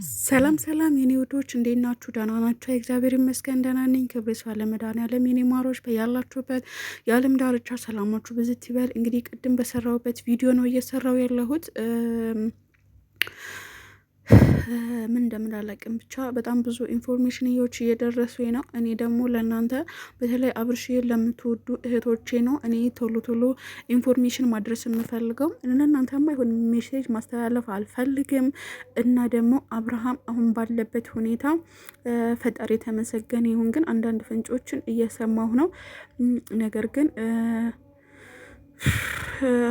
ሰላም ሰላም የኔ ውዶች እንዴት ናችሁ? ደህና ናችሁ? እግዚአብሔር ይመስገን ደህና ነኝ። ክብር ይስፋ ለመድኃኒዓለም። የኔ ማሮች በያላችሁበት የዓለም ዳርቻ ሰላማችሁ ብዝት ይበል። እንግዲህ ቅድም በሰራሁበት ቪዲዮ ነው እየሰራው ያለሁት ምን እንደምላላቅም ብቻ በጣም ብዙ ኢንፎርሜሽንዎች እየደረሱ ነው። እኔ ደግሞ ለእናንተ በተለይ አብርሽዬን ለምትወዱ እህቶቼ ነው እኔ ቶሎ ቶሎ ኢንፎርሜሽን ማድረስ የምፈልገው። ለእናንተማ ይሁን ሜሴጅ ማስተላለፍ አልፈልግም። እና ደግሞ አብርሃም አሁን ባለበት ሁኔታ ፈጣሪ የተመሰገነ ይሁን። ግን አንዳንድ ፍንጮችን እየሰማሁ ነው። ነገር ግን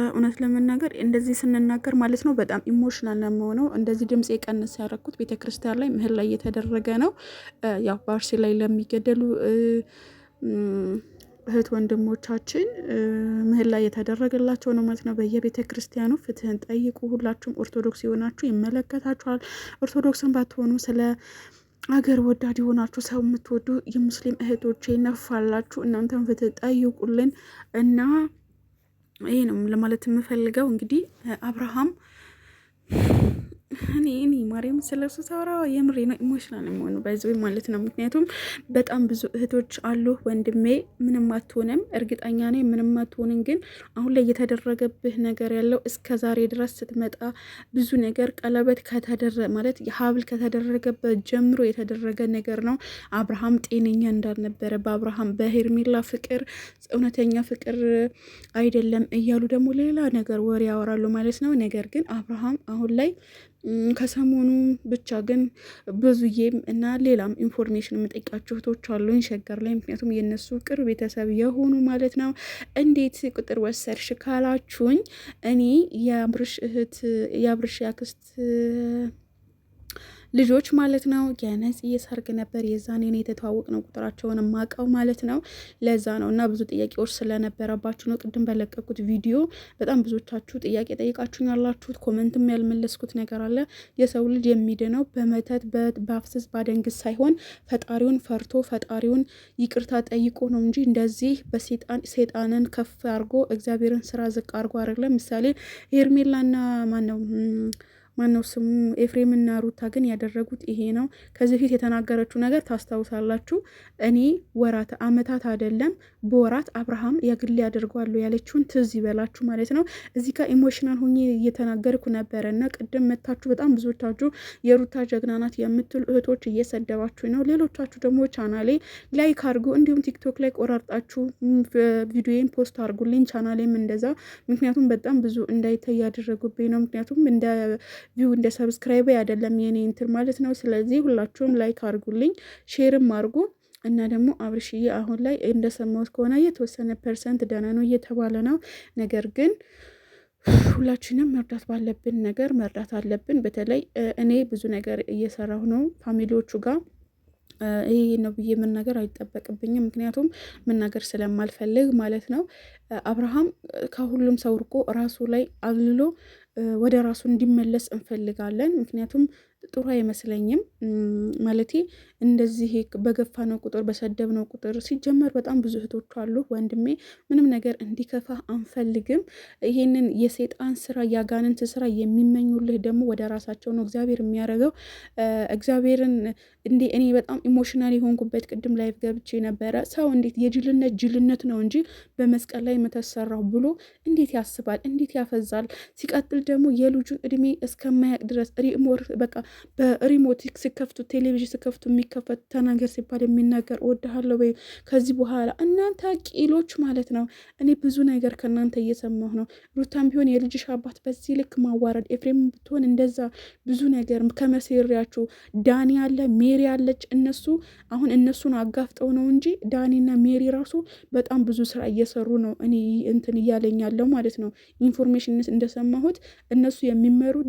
እውነት ለመናገር እንደዚህ ስንናገር ማለት ነው በጣም ኢሞሽናል ነው የምሆነው። እንደዚህ ድምጽ የቀንስ ያደረኩት ቤተክርስቲያን ላይ ምህላ ላይ እየተደረገ ነው። ያው በአርሲ ላይ ለሚገደሉ እህት ወንድሞቻችን ምህላ ላይ የተደረገላቸው ነው ማለት ነው። በየቤተ ክርስቲያኑ ፍትህን ጠይቁ። ሁላችሁም ኦርቶዶክስ የሆናችሁ ይመለከታችኋል። ኦርቶዶክስን ባትሆኑ ስለ አገር ወዳድ የሆናችሁ ሰው የምትወዱ የሙስሊም እህቶቼ ነፋላችሁ፣ እናንተም ፍትህ ጠይቁልን እና ይሄ ነው ለማለት የምፈልገው። እንግዲህ አብርሃም እኔ ማርያም ስለሱ ሳወራ የምሬ ነው ኢሞሽናል ነው ባይዘው ማለት ነው። ምክንያቱም በጣም ብዙ እህቶች አሉ ወንድሜ ምንም አትሆንም፣ እርግጠኛ ነኝ ምንም አትሆንም። ግን አሁን ላይ የተደረገብህ ነገር ያለው እስከ ዛሬ ድረስ ስትመጣ ብዙ ነገር ቀለበት ማለት ሀብል ከተደረገበት ጀምሮ የተደረገ ነገር ነው። አብርሃም ጤነኛ እንዳልነበረ በአብርሃም በሄርሜላ ፍቅር እውነተኛ ፍቅር አይደለም እያሉ ደግሞ ሌላ ነገር ወሬ ያወራሉ ማለት ነው። ነገር ግን አብርሃም አሁን ላይ ከሰሞኑ ብቻ ግን ብዙዬም እና ሌላም ኢንፎርሜሽን የምጠይቃቸው እህቶች አሉኝ ሸገር ላይ፣ ምክንያቱም የነሱ ቅርብ ቤተሰብ የሆኑ ማለት ነው። እንዴት ቁጥር ወሰድሽ ካላችሁኝ እኔ የአብርሽ ያክስት ልጆች ማለት ነው የነጽ ሰርግ ነበር። የዛኔ ነው የተተዋወቅ ነው ቁጥራቸውን ማቀው ማለት ነው። ለዛ ነው እና ብዙ ጥያቄዎች ስለነበረባችሁ ነው ቅድም በለቀቁት ቪዲዮ በጣም ብዙዎቻችሁ ጥያቄ ጠይቃችሁኝ ያላችሁት። ኮሜንትም ያልመለስኩት ነገር አለ። የሰው ልጅ የሚድነው በመተት በአፍስስ ባደንግስ ሳይሆን ፈጣሪውን ፈርቶ ፈጣሪውን ይቅርታ ጠይቆ ነው እንጂ እንደዚህ በሴጣንን ከፍ አድርጎ እግዚአብሔርን ስራ ዝቅ አድርጎ አይደለም። ምሳሌ ሄርሜላና ማነው ስሙ ኤፍሬምና ሩታ ግን ያደረጉት ይሄ ነው። ከዚህ በፊት የተናገረችው ነገር ታስታውሳላችሁ። እኔ ወራት አመታት አይደለም በወራት አብርሃም የግል ያደርጓሉ ያለችውን ትዝ ይበላችሁ ማለት ነው። እዚህ ጋር ኢሞሽናል ሆኜ እየተናገርኩ ነበረ እና ቅድም መታችሁ በጣም ብዙዎቻችሁ የሩታ ጀግና ናት የምትሉ እህቶች እየሰደባችሁ ነው። ሌሎቻችሁ ደግሞ ቻናሌ ላይክ አድርጉ፣ እንዲሁም ቲክቶክ ላይ ቆራርጣችሁ ቪዲዮን ፖስት አድርጉልኝ፣ ቻናሌም እንደዛ። ምክንያቱም በጣም ብዙ እንዳይታይ ያደረጉብኝ ነው። ምክንያቱም እንደ ቪው እንደ ሰብስክራይብ አይደለም የኔ እንትን ማለት ነው። ስለዚህ ሁላችሁም ላይክ አድርጉልኝ፣ ሼርም አድርጉ እና ደግሞ አብርሽዬ አሁን ላይ እንደሰማሁት ከሆነ የተወሰነ ፐርሰንት ደህና ነው እየተባለ ነው። ነገር ግን ሁላችንም መርዳት ባለብን ነገር መርዳት አለብን። በተለይ እኔ ብዙ ነገር እየሰራሁ ነው ፋሚሊዎቹ ጋር ይሄ ነው ብዬ መናገር አይጠበቅብኝም፣ ምክንያቱም መናገር ስለማልፈልግ ማለት ነው። አብርሃም ከሁሉም ሰው ርቆ ራሱ ላይ አግልሎ ወደ ራሱ እንዲመለስ እንፈልጋለን። ምክንያቱም ጥሩ አይመስለኝም ማለቴ እንደዚህ በገፋ ነው ቁጥር በሰደብ ነው ቁጥር። ሲጀመር በጣም ብዙ እህቶች አሉ ወንድሜ ምንም ነገር እንዲከፋ አንፈልግም። ይሄንን የሰይጣን ስራ ያጋንንት ስራ የሚመኙልህ ደግሞ ወደ ራሳቸው ነው እግዚአብሔር የሚያደርገው። እግዚአብሔርን እንዴ እኔ በጣም ኢሞሽናል የሆንኩበት ቅድም ላይቭ ገብቼ ነበረ። ሰው እንዴት ጅልነት ነው እንጂ በመስቀል ላይ መተሰራው ብሎ እንዴት ያስባል? እንዴት ያፈዛል? ሲቀጥል ደግሞ የልጁን እድሜ እስከማያቅ ድረስ በቃ በሪሞት ሲከፍቱ ቴሌቪዥን ሲከፍቱ የሚከፈት ተናገር ሲባል የሚናገር እወድሃለሁ ወይ ከዚህ በኋላ እናንተ ቂሎች ማለት ነው። እኔ ብዙ ነገር ከእናንተ እየሰማሁ ነው። ሩታም ቢሆን የልጅሽ አባት በዚህ ልክ ማዋረድ፣ ኤፍሬም ብትሆን እንደዛ ብዙ ነገር ከመሴሪያችሁ ዳኒ አለ ሜሪ አለች። አሁን እነሱን አጋፍጠው ነው እንጂ ዳኒና ሜሪ ራሱ በጣም ብዙ ስራ እየሰሩ ነው። እኔ እንትን እያለኝ ያለው ማለት ነው ኢንፎርሜሽን እንደሰማሁት እነሱ የሚመሩት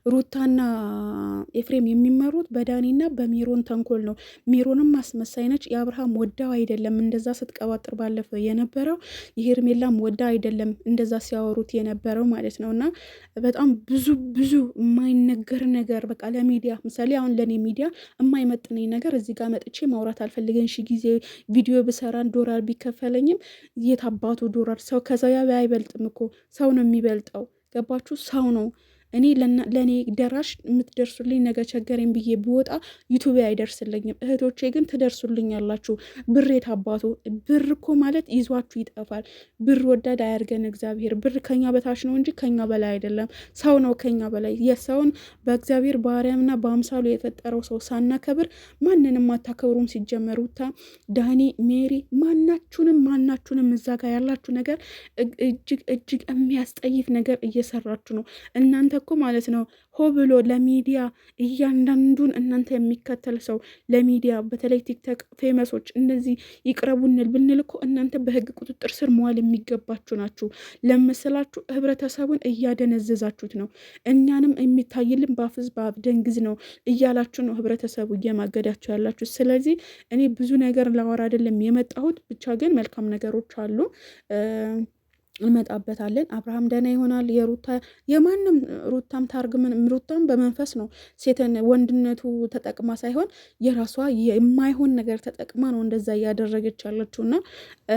ሩታና ኤፍሬም የሚመሩት በዳኒና በሜሮን ተንኮል ነው። ሜሮንም ማስመሳይ ነች። የአብርሃም ወዳው አይደለም እንደዛ ስትቀባጥር ባለፈው የነበረው። የሄርሜላም ወዳ አይደለም እንደዛ ሲያወሩት የነበረው ማለት ነው። እና በጣም ብዙ የማይነገር ነገር በቃ ለሚዲያ ምሳሌ አሁን ለእኔ ሚዲያ የማይመጥነኝ ነገር እዚህ ጋር መጥቼ ማውራት አልፈልገን። ጊዜ ቪዲዮ ብሰራን ዶላር ቢከፈለኝም የታባቱ ዶላር ሰው ከዛ አይበልጥም እኮ ሰው ነው የሚበልጠው። ገባችሁ? ሰው ነው እኔ ለእኔ ደራሽ የምትደርሱልኝ ነገ ቸገረኝ ብዬ ብወጣ ዩቱብ አይደርስልኝም። እህቶቼ ግን ትደርሱልኛላችሁ። ብር የታባቱ ብር እኮ ማለት ይዟችሁ ይጠፋል። ብር ወዳድ አያርገን እግዚአብሔር። ብር ከኛ በታች ነው እንጂ ከኛ በላይ አይደለም። ሰው ነው ከኛ በላይ። የሰውን በእግዚአብሔር በአርአያውና በአምሳሉ የፈጠረው ሰው ሳናከብር ማንንም አታከብሩም። ሲጀመሩ ዳኒ፣ ሜሪ ማናችሁንም እዛ ጋር ያላችሁ ነገር እጅግ የሚያስጠይፍ ነገር እየሰራችሁ ነው። እናንተ እኮ ማለት ነው ሆ ብሎ ለሚዲያ እያንዳንዱን እናንተ የሚከተል ሰው ለሚዲያ በተለይ ቲክቶክ ፌመሶች እንደዚህ ይቅረቡንል ብንል እኮ እናንተ በህግ ቁጥጥር ስር መዋል የሚገባችሁ ናችሁ። ለመሰላችሁ ህብረተሰቡን እያደነዘዛችሁት ነው። እኛንም የሚታይልን በአፍዝ በአፍ ደንግዝ ነው እያላችሁ ነው ህብረተሰቡ እየማገዳችሁ ያላችሁ። ስለዚህ እኔ ብዙ ነገር ላወራ አይደለም የመጣሁት፣ ብቻ ግን መልካም ነገሮች አሉ እንመጣበታለን። አብርሃም ደህና ይሆናል። የሩታ የማንም ሩታም ሩታም በመንፈስ ነው ሴትን ወንድነቱ ተጠቅማ ሳይሆን የራሷ የማይሆን ነገር ተጠቅማ ነው እንደዛ እያደረገች ያለችው እና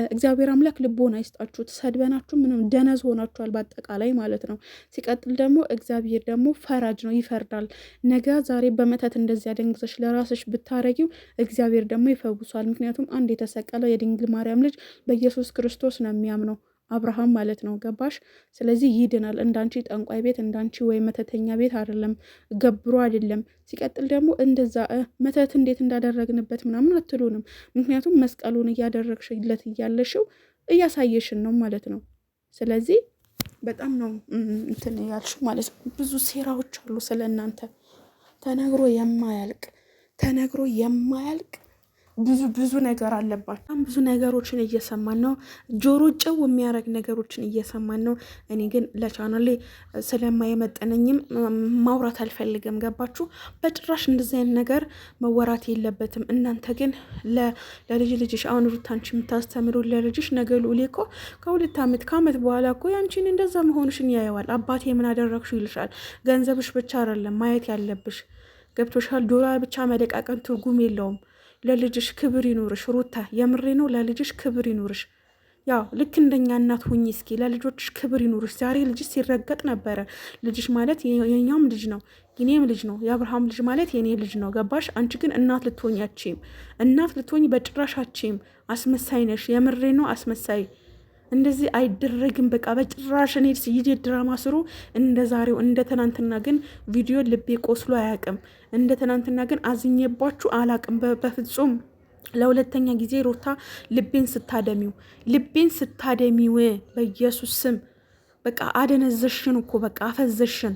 እግዚአብሔር አምላክ ልቦና ይስጣችሁ። ተሰድበናችሁ ምንም ደነዝ ሆናችኋል በአጠቃላይ ማለት ነው። ሲቀጥል ደግሞ እግዚአብሔር ደግሞ ፈራጅ ነው፣ ይፈርዳል። ነገ ዛሬ በመተት እንደዚያ ደንግዘሽ ለራስሽ ብታረጊው እግዚአብሔር ደግሞ ይፈውሷል። ምክንያቱም አንድ የተሰቀለው የድንግል ማርያም ልጅ በኢየሱስ ክርስቶስ ነው የሚያምነው አብርሃም ማለት ነው። ገባሽ? ስለዚህ ይድናል። እንዳንቺ ጠንቋይ ቤት እንዳንቺ ወይ መተተኛ ቤት አይደለም፣ ገብሮ አይደለም። ሲቀጥል ደግሞ እንደዛ መተት እንዴት እንዳደረግንበት ምናምን አትሉንም። ምክንያቱም መስቀሉን እያደረግሽለት እያለሽው እያሳየሽን ነው ማለት ነው። ስለዚህ በጣም ነው እንትን ያልሽው ማለት ነው። ብዙ ሴራዎች አሉ ስለ እናንተ ተነግሮ የማያልቅ ብዙ ነገር አለባቸው። በጣም ብዙ ነገሮችን እየሰማን ነው። ጆሮ ጨው የሚያደርግ ነገሮችን እየሰማን ነው። እኔ ግን ለቻናሌ ስለማይመጠነኝም ማውራት አልፈልግም። ገባችሁ? በጭራሽ እንደዚህ አይነት ነገር መወራት የለበትም። እናንተ ግን ለልጅሽ አሁን ሩታንች የምታስተምሩ ለልጅሽ ነገ ልዑሌ እኮ ከዓመት በኋላ እኮ ያንቺን እንደዛ መሆንሽን ያየዋል። አባቴ ምን አደረግሹ ይልሻል። ገንዘብሽ ብቻ አይደለም ማየት ያለብሽ። ገብቶሻል? ዶላር ብቻ መደቃቀን ትርጉም የለውም። ለልጅሽ ክብር ይኑርሽ ሩታ፣ የምሬ ነው። ለልጅሽ ክብር ይኑርሽ። ያው ልክ እንደኛ እናት ሁኚ እስኪ። ለልጆችሽ ክብር ይኑርሽ። ዛሬ ልጅሽ ሲረገጥ ነበረ። ልጅሽ ማለት የኛም ልጅ ነው፣ የኔም ልጅ ነው። የአብርሃም ልጅ ማለት የኔ ልጅ ነው። ገባሽ? አንቺ ግን እናት ልትሆኝ አትችይም። እናት ልትሆኝ በጭራሽ አትችይም። አስመሳይ ነሽ። የምሬ ነው። አስመሳይ እንደዚህ አይደረግም። በቃ በጭራሽ። እኔ ሲዲ ድራማ ስሩ እንደ ዛሬው እንደ ትናንትና ግን ቪዲዮ ልቤ ቆስሎ አያውቅም። እንደ ትናንትና ግን አዝኜባችሁ አላውቅም በፍጹም። ለሁለተኛ ጊዜ ሩታ ልቤን ስታደሚው በኢየሱስ ስም በቃ አደነዘሽን እኮ በቃ አፈዘሽን።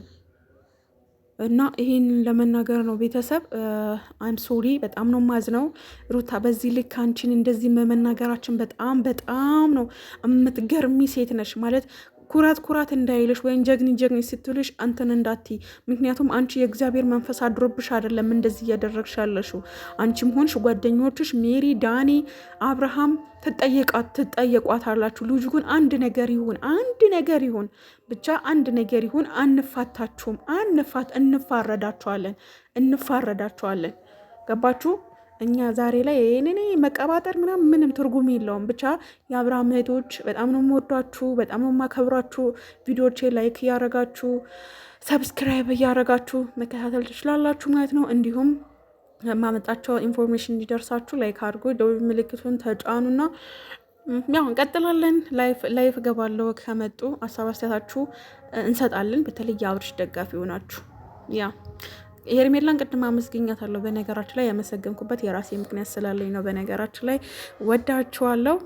እና ይህን ለመናገር ነው ቤተሰብ። አይም ሶሪ፣ በጣም ነው ማዝነው ሩታ። በዚህ ልክ አንቺን እንደዚህ መናገራችን በጣም ነው የምትገርሚ ሴት ነሽ ማለት ኩራት እንዳይልሽ ወይም ጀግኒ ስትልሽ አንተን እንዳትይ። ምክንያቱም አንቺ የእግዚአብሔር መንፈስ አድሮብሽ አይደለም እንደዚህ እያደረግሽ ያለሽው። አንቺም ሆንሽ ጓደኞችሽ ሜሪ፣ ዳኒ፣ አብርሃም ትጠየቋታላችሁ። ልጁ ግን አንድ ነገር ይሁን ብቻ አንድ ነገር ይሁን። አንፋታችሁም፣ እንፋረዳችኋለን። ገባችሁ? እኛ ዛሬ ላይ ይሄንን መቀባጠር ምንም ትርጉም የለውም። ብቻ የአብርሃም እህቶች በጣም ነው የምወዷችሁ፣ በጣም ነው የማከብራችሁ። ቪዲዮቼ ላይክ እያረጋችሁ ሰብስክራይብ እያረጋችሁ መከታተል ትችላላችሁ ማለት ነው። እንዲሁም ማመጣቸው ኢንፎርሜሽን እንዲደርሳችሁ ላይክ አድርጎ ደውል ምልክቱን ተጫኑና ያው እንቀጥላለን። ላይፍ ገባለው ከመጡ ሀሳብ አስተያየታችሁ እንሰጣለን። በተለይ የአብርሽ ደጋፊ ሆናችሁ ሄርሜላን ቅድም አመስግኛታለሁ። በነገራችን ላይ ያመሰገንኩበት የራሴ ምክንያት ስላለኝ ነው። በነገራችን ላይ ወዳችኋለሁ።